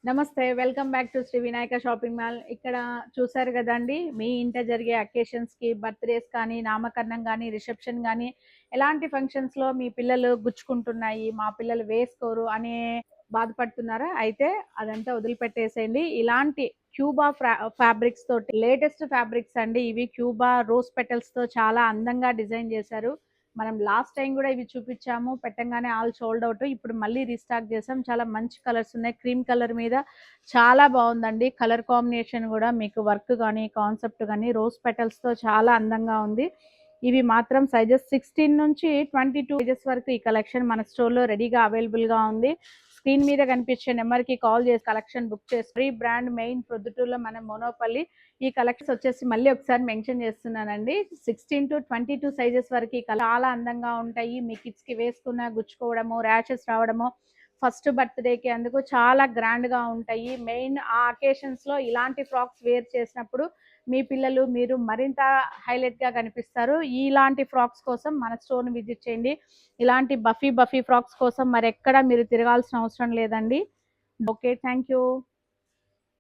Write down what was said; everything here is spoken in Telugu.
నమస్తే. Welcome back to Shri Vinayaka shopping mall. ఇక్కడ చూసారు గదండీ! మీ ఇంట జరిగే అకేషన్స్‌కి, బర్త్‌డేస్ కానీ, నామకరణం గానీ, రిసెప్షన్ గానీ, ఎలాంటి ఫంక్షన్స్‌లో మీ పిల్లలు గుచ్చుకుంటున్నాయి, మా పిల్లలు వేసుకోరు అనే బాధపడుతున్నారా? అయితే అదంతా వదిలిపెట్టేసేయండి. ఇలాంటి క్యూబా ఫ్యాబ్రిక్స్ తోటి లేటెస్ట్ ఫ్యాబ్రిక్స్ అండి ఇవి. క్యూబా రోజ్ పెటల్స్‌తో చాలా అందంగా డిజైన్ చేశారు. మనం లాస్ట్ టైం గూడా ఇవి చూపిచ్చాము. పెట్టంగానే ఆల్ సోల్డ్ ఔట్. ఇప్పుడు మళ్ళీ రీస్టాక్ చేసాం. చాలా మంచి కలర్స్ ఉన్నాయి. క్రీమ్ కలర్ మీద చాలా బావుందండి. కలర్ కాంబినేషన్ గూడా మీకు వర్క్ గానీ, కాన్సెప్ట్ గానీ రోజ్ పెటల్స్‌తో చాలా అందంగా ఉంది. ఇవి మాత్రం సైజెస్ 16 నుంచి 22 సైజెస్ వరకు ఈ కలెక్షన్ మన స్టోర్‌లో రెడీగా అవైలబుల్‌గా ఉంది. స్క్రీన్ మీద కనిపించే నెంబర్‌కి కాల్ చేసి కలెక్షన్ బుక్ చేసుకోండి. బ్రాండ్ మెయిన్ ప్రొద్దుటూరులో మన మోనోపల్లి. ఈ కలెక్షన్స్ వచ్చేసి మళ్ళీ ఒకసారి మెన్షన్ చేస్తున్నానండి. 16-22 సైజెస్ వరకు చాలా అందంగా ఉంటాయి. మీ కిడ్స్‌కి వేసుకున్న గుచ్చుకోవడము, ర్యాషెస్ రావడము, ఫస్ట్ బర్త్‌డేకి అందుకు చాలా గ్రాండ్‌గా ఉంటాయి. మెయిన్ ఆ అకేషన్స్‌లో ఇలాంటి ఫ్రాక్స్ వేర్ చేసినప్పుడు మీ పిల్లలు, మీరు మరింత హైలైట్‌గా కనిపిస్తారు. ఇలాంటి ఫ్రాక్స్ కోసం మన స్టోర్‌ని విజిట్ చేయండి. ఇలాంటి బఫీ ఫ్రాక్స్ కోసం మరెక్కడ మీరు తిరగాల్సిన అవసరం లేదండి. ఓకే. Thank you.